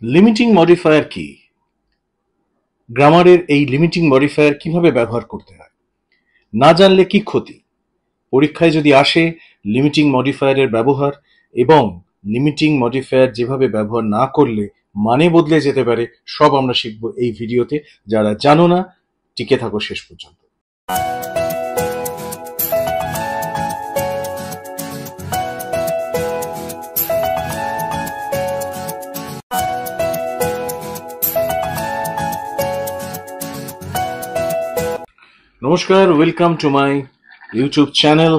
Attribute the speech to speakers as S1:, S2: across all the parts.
S1: Limiting modifier কি? গ্রামারের এই লিমিটিং মডিফায়ার কিভাবে ব্যবহার করতে হয়? না জানলে কি ক্ষতি? পরীক্ষায় যদি আসে লিমিটিং মডিফায়ারের ব্যবহার এবং লিমিটিং মডিফায়ার যেভাবে ব্যবহার না করলে মানে বদলে যেতে পারে, সব আমরা শিখব এই ভিডিওতে। যারা জানো না, টিকে থাকো শেষ পর্যন্ত। নমস্কার, welcome to my YouTube channel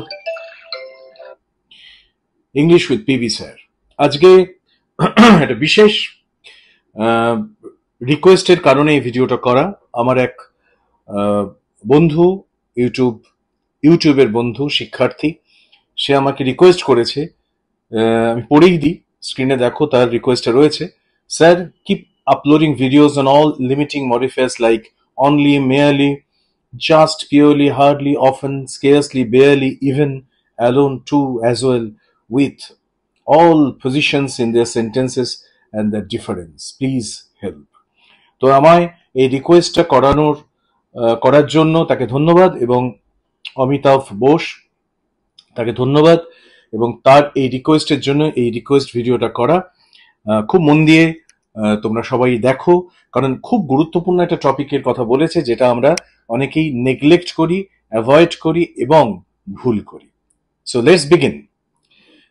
S1: English with PB sir. আজকে একটা বিশেষ রিকোয়েস্টের কারণে এই ভিডিওটা করা। আমার এক বন্ধু, ইউটিউবের বন্ধু, শিক্ষার্থী, সে আমাকে রিকোয়েস্ট করেছে। আমি পড়েই দিই, স্ক্রিনে দেখো তার রিকোয়েস্টে রয়েছে, sir keep uploading videos on all limiting modifiers like only, merely, just, purely, hardly, often, scarcely, barely, even, alone, too, as well, with all positions in their sentences and their difference. Please help. তো আমায় এই রিকোয়েস্টটা করার জন্য তাকে ধন্যবাদ, এবং অমিতাভ বোস, তাকে ধন্যবাদ, এবং তার এই রিকোয়েস্টের জন্য এই রিকোয়েস্ট ভিডিওটা করা। খুব মন দিয়ে তোমরা সবাই দেখো, কারণ খুব গুরুত্বপূর্ণ একটা টপিকের কথা বলেছে, যেটা আমরা অনেকেই নেগলেক্ট করি, অ্যাভয়েড করি এবং ভুল করি। So let's begin.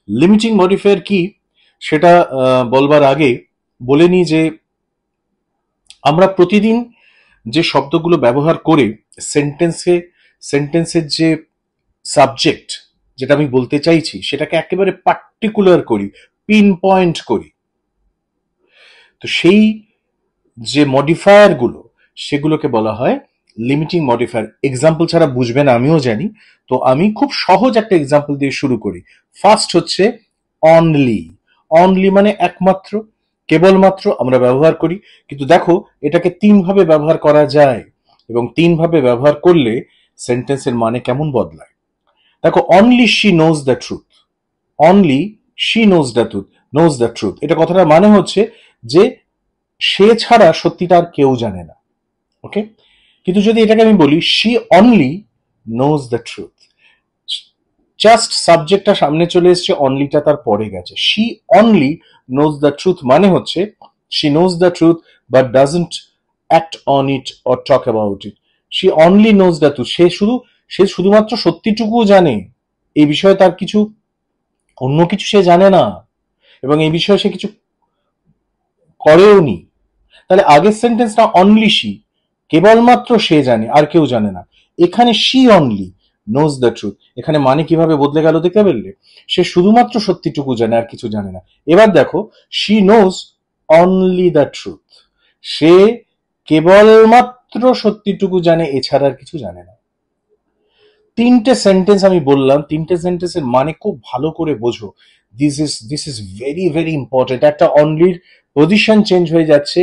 S1: Limiting modifier কি সেটা বলবার আগে বলে নিই যে আমরা প্রতিদিন যে শব্দগুলো ব্যবহার করে সেন্টেন্সের যে সাবজেক্ট, যেটা আমি বলতে চাইছি, সেটাকে একেবারে পার্টিকুলার করি, পিন পয়েন্ট করি। তো সেই যে মডিফায়ার গুলো, সেগুলোকে বলা হয় লিমিটিং মডিফায়ার। এক্সাম্পল ছাড়া বুঝবে না, আমিও জানি। তো আমি খুব সহজ একটা এক্সাম্পল দিয়ে শুরু করি। ফার্স্ট হচ্ছে অনলি। অনলি মানে একমাত্র, কেবলমাত্র আমরা ব্যবহার করি, কিন্তু দেখো এটাকে তিন ভাবে ব্যবহার করা যায়, এবং তিন ভাবে ব্যবহার করলে সেন্টেন্সের মানে কেমন বদলায়। দেখো, only she knows the truth. Only she knows the truth, এটা কথাটার মানে হচ্ছে যে সে ছাড়া সত্যিটা আর কেউ জানে না। ওকে, কিন্তু যদি এটাকে আমি বলি she only knows the truth, just সাবজেক্টটা সামনে চলে এসছে, অনলিটা তার পরে গেছে। She only knows the truth মানে হচ্ছে she knows the truth but doesn't act on it or talk about it. She only knows the truth, সে শুধুমাত্র সত্যিটুকু জানে, এই বিষয়ে তার কিছু, অন্য কিছু সে জানে না, এবং এই বিষয়ে সে কিছু করেও নি। তাহলে আগের সেন্টেন্সটা অনলি শি, কেবলমাত্র সে জানে, আর কেউ জানে না। এখানে she only knows the truth, এখানে মানে কিভাবে বদলে গেল দেখতে পেলে? সে শুধুমাত্র সত্যিটুকু জানে, আর কিছু জানে না। এবার দেখো, she knows only the truth, সে কেবলমাত্র সত্যিটুকু জানে, এছাড়া আর কিছু জানে না। তিনটে সেন্টেন্স আমি বললাম, তিনটে সেন্টেন্সের মানে খুব ভালো করে বোঝো। This is very very important. একটা অনলির পজিশন চেঞ্জ হয়ে যাচ্ছে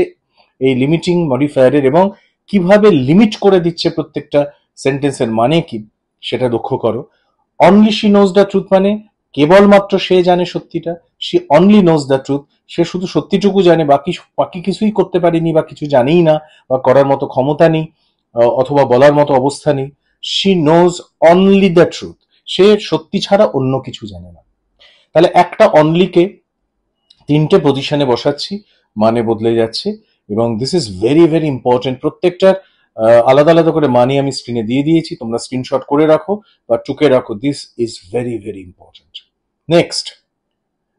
S1: এই লিমিটিং মডিফায়ারের, এবং কিভাবে লিমিট করে দিচ্ছে প্রত্যেকটা সেন্টেন্সের মানে কি সেটা লক্ষ্য করো। Only she knows the truth মানে কেবলমাত্র সে জানে সত্যিটা। She only knows the truth, সে শুধু সত্যিটুকু জানে, বাকি কিছুই করতে পারেনি, বা কিছু জানেই না, বা করার মতো ক্ষমতা নেই, অথবা বলার মতো অবস্থা নেই। She knows only the truth, সে সত্যি ছাড়া অন্য কিছু জানে না। তাহলে একটা অনলিকে তিনটে পজিশনে বসাচ্ছি, মানে বদলে যাচ্ছে, এবং this is very very important. প্রত্যেকটার আলাদা আলাদা করে মানে আমি স্ক্রিনে দিয়ে দিয়েছি, তোমরা স্ক্রিনশট করে রাখো বা টুকে রাখো। This is very very important.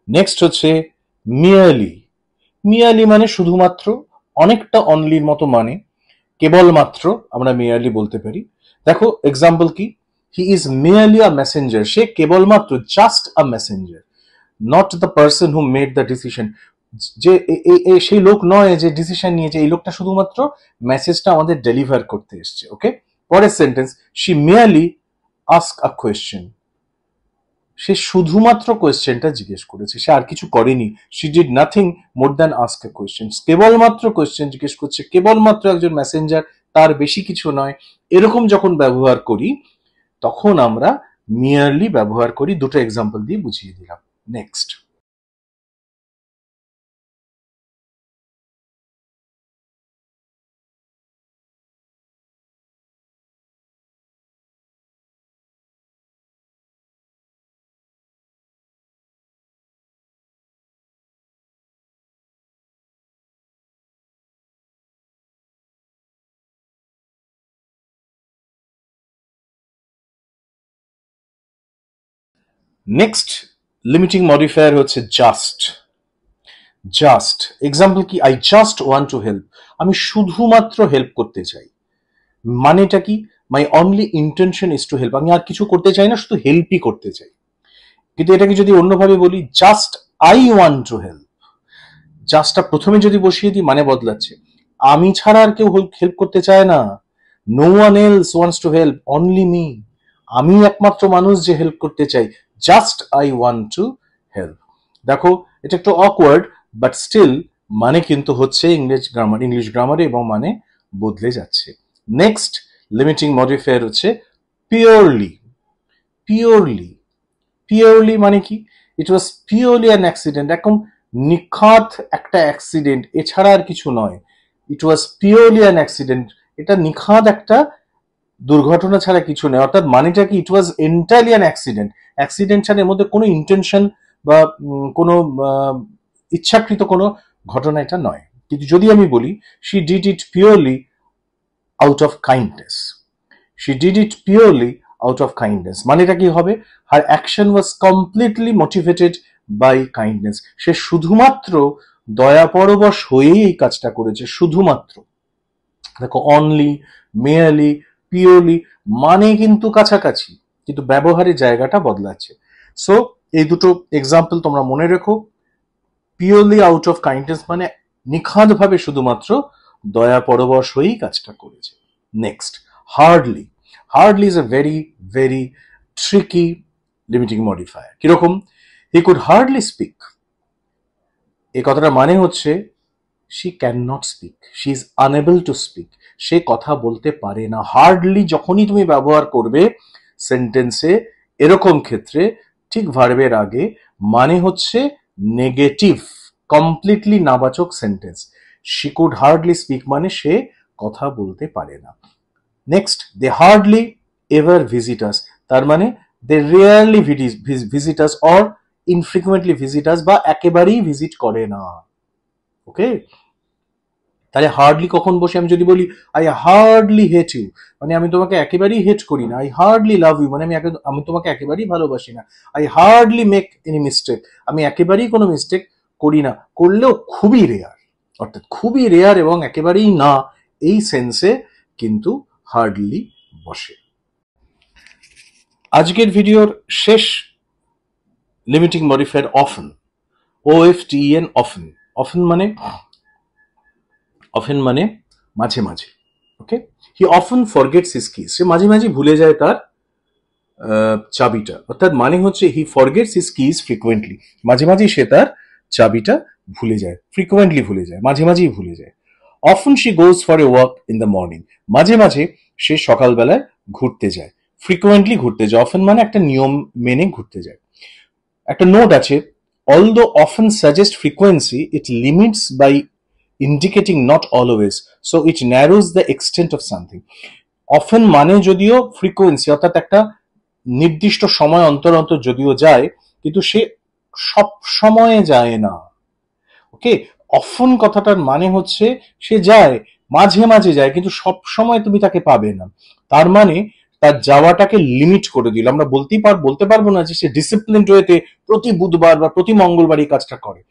S1: Next হচ্ছে মিয়ারলি। মিয়ারলি মানে শুধুমাত্র, অনেকটা অনলির মতো মানে, কেবলমাত্র আমরা মেয়ারলি বলতে পারি। দেখো এক্সাম্পল কি, he is merely a messenger, সে কেবলমাত্র, just a messenger, not the person who made the decision, যে সেই লোক নয় যে ডিসিশন নিয়েছে, এই লোকটা শুধুমাত্র মেসেজটা আমাদের ডেলিভার করতে এসছে। ওকে, পরের sentence, she merely ask a question, সে শুধুমাত্র কোয়েশ্চেনটা জিজ্ঞেস করেছে, সে আর কিছু করেনি। She did nothing more than ask a question, কেবলমাত্র কোয়েশ্চেন জিজ্ঞেস করছে, কেবলমাত্র একজন মেসেঞ্জার, তার বেশি কিছু নয়। এরকম যখন ব্যবহার করি, তখন আমরা মিয়ারলি ব্যবহার করি। দুটো এক্সাম্পল দিয়ে বুঝিয়ে দিলাম। নেক্সট। নেক্সট লিমিটিং মডিফায়ার হচ্ছে জাস্ট। জাস্ট এক্সাম্পল কি, I just want to help, আমি শুধুমাত্র হেল্প করতে চাই। মানেটা কি, my only intention is to help, আমি আর কিছু করতে চাই না, শুধু হেল্পই করতে চাই। কিন্তু এটাকে যদি অন্যভাবে বলি, just I want to help, জাস্টটা প্রথমে যদি বসিয়ে দিই মানে বদলাচ্ছে, আমি ছাড়া আর কেউ হেল্প করতে চায় না, no one else wants to help, only me, আমি একমাত্র মানুষ যে হেল্প করতে চাই, just I want to help. দেখো এটা একটু অকওয়ার্ড, বাট স্টিল মানে কিন্তু হচ্ছে ইংলিশ গ্রামারে এবং মানে বদলে যাচ্ছে। নেক্সট লিমিটিং মডিফায়ার হচ্ছে পিওরলি। পিওরলি, পিওরলি মানে কি, ইট ওয়াজ পিওরলি অ্যান অ্যাক্সিডেন্ট, একদম নিখাত একটা অ্যাক্সিডেন্ট, এছাড়া আর কিছু নয়। ইট ওয়াজ পিওরলি অ্যান অ্যাক্সিডেন্ট, এটা নিখাত একটা দুর্ঘটনা ছাড়া কিছু নয়। অর্থাৎ মানেটা কি, ইট ওয়াজ এন্টায়ারলি অ্যান অ্যাক্সিডেন্ট, অ্যাক্সিডেন্ট ছাড়া এর মধ্যে কোনো ইন্টেনশন বা কোনো ইচ্ছাকৃত কোনো ঘটনা এটা নয়। কিন্তু যদি আমি বলি she did it purely out of kindness, she did it purely out of kindness মানেটা কি হবে, her action was completely motivated by kindness, সে শুধুমাত্র দয়া পরবশ হয়েই এই কাজটা করেছে, শুধুমাত্র। দেখো অনলি, মেয়ারলি, পিওরলি মানে কিন্তু কাছাকাছি, কিন্তু ব্যবহারের জায়গাটা বদলাচ্ছে। সো এই দুটো এক্সাম্পল তোমরা মনে রেখো। পিওরলি আউট অফ কাইন্ডনেস মানে নিখাদ ভাবে শুধুমাত্র দয়া পরবশ হয়েই কাজটা করেছে। Next hardly. Hardly is a very very tricky limiting modifier. কিরকম, হি কুড হার্ডলি স্পিক, এই কথাটা মানে হচ্ছে she cannot speak, she is unable to speak, সে কথা বলতে পারে না। হার্ডলি যখনই তুমি ব্যবহার করবে সেন্টেন্সে এরকম ক্ষেত্রে, ঠিক ভার্বের আগে, মানে হচ্ছে নেগেটিভ, কমপ্লিটলি নাবাচক sentence. she could hardly speak মানে সে কথা বলতে পারে না। Next, they hardly ever visit us, তার মানে they rarely visit us or infrequently visit us, বা একেবারেই ভিজিট করে না। ওকে, তাহলে হার্ডলি কখন বসে, আমি যদি বলি আই হার্ডলি হেট ইউ, মানে আমি তোমাকে একেবারেই হেট করি না। আই হার্ডলি লাভ ইউ মানে আমি তোমাকে একেবারেই ভালোবাসি না। I hardly make any mistake, আমি একেবারেই কোনো মিস্টেক করি না, করলেও খুবই রেয়ার, অর্থাৎ খুবই রেয়ার এবং একেবারেই না, এই সেন্সে কিন্তু হার্ডলি বসে। আজকের ভিডিওর শেষ limiting modifier often, OFTEN, often. Often মানে, অফেন মানে মাঝে মাঝে। Okay, he often forgets his keys, সে মাঝে মাঝে ভুলে যায় তার চাবিটা, অর্থাৎ মানে হচ্ছে he forgets his keys frequently, মাঝে মাঝেই সে তার চাবিটা ভুলে যায়, ফ্রিকুয়েন্টলি ভুলে যায়, মাঝে মাঝেই ভুলে যায়। Often she goes for a walk in the morning, মাঝে মাঝে সে সকালবেলায় ঘুরতে যায়, ফ্রিকুয়েন্টলি ঘুরতে যায়, অফেন মানে একটা নিয়ম মেনে ঘুরতে যায়। একটা নোট আছে, although often suggest frequency, it limits by indicating not always, so it narrows the extent of something. often মানে যদিও ফ্রিকোয়েন্সি, অর্থাৎ একটা নির্দিষ্ট সময় অন্তর অন্তর যদিও যায়, কিন্তু সে সব সময়ে যায় না। ওকে, অফন কথাটার মানে হচ্ছে সে যায়, মাঝে মাঝে যায়, কিন্তু সব সময় তুমি তাকে পাবে না। তার মানে তার যাওয়াটাকে লিমিট করে দিল। আমরা বলতে পারবো না যে সে ডিসিপ্লিন ওয়েতে প্রতি বুধবার বা প্রতি মঙ্গলবার এই কাজটা করে।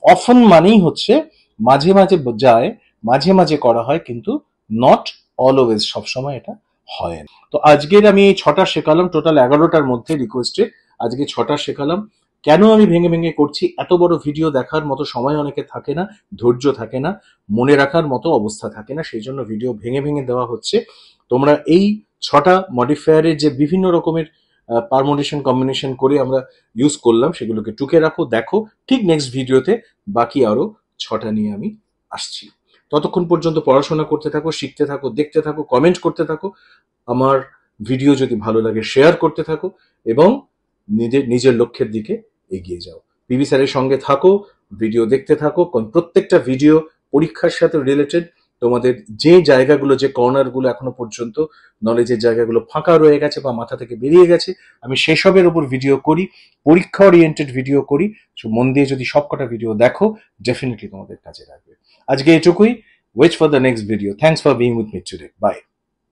S1: অফন মানেই হচ্ছে মাঝে মাঝে যায়, মাঝে মাঝে করা হয়, কিন্তু নট অলওয়েজ, সবসময় এটা হয় না। তো আজকের আমি এই 6টা শেখালাম, টোটাল 11টার মধ্যে রিকোয়েস্টে আজকে 6টা শেখালাম। কেন আমি ভেঙে ভেঙে করছি, এত বড় ভিডিও দেখার মতো সময় অনেকে থাকে না, ধৈর্য থাকে না, মনে রাখার মতো অবস্থা থাকে না, সেই জন্য ভিডিও ভেঙে ভেঙে দেওয়া হচ্ছে। তোমরা এই 6টা মডিফায়ারের যে বিভিন্ন রকমের পারমুটেশন কম্বিনেশন করে আমরা ইউজ করলাম, সেগুলোকে টুকে রাখো, দেখো। ঠিক নেক্সট ভিডিওতে বাকি আরো 6টা নিয়ে আমি আসছি। ততক্ষণ পর্যন্ত পড়াশোনা করতে থাকো, শিখতে থাকো, দেখতে থাকো, কমেন্ট করতে থাকো। আমার ভিডিও যদি ভালো লাগে শেয়ার করতে থাকো এবং নিজের লক্ষ্যের দিকে এগিয়ে যাও। পিবি স্যারের সঙ্গে থাকো, ভিডিও দেখতে থাকো, কারণ প্রত্যেকটা ভিডিও পরীক্ষার সাথে রিলেটেড। তোমাদের যে জায়গাগুলো, যে কর্নারগুলো এখনো পর্যন্ত নলেজের জায়গাগুলো ফাঁকা রয়ে গেছে বা মাথা থেকে বেরিয়ে গেছে, আমি সেসবের উপর ভিডিও করি, পরীক্ষা ওরিয়েন্টেড ভিডিও করি। মন দিয়ে যদি সবকটা ভিডিও দেখো, ডেফিনেটলি তোমাদের কাজে লাগবে। আজকে এটুকুই। Wait for the next video. Thanks for being with me today. By.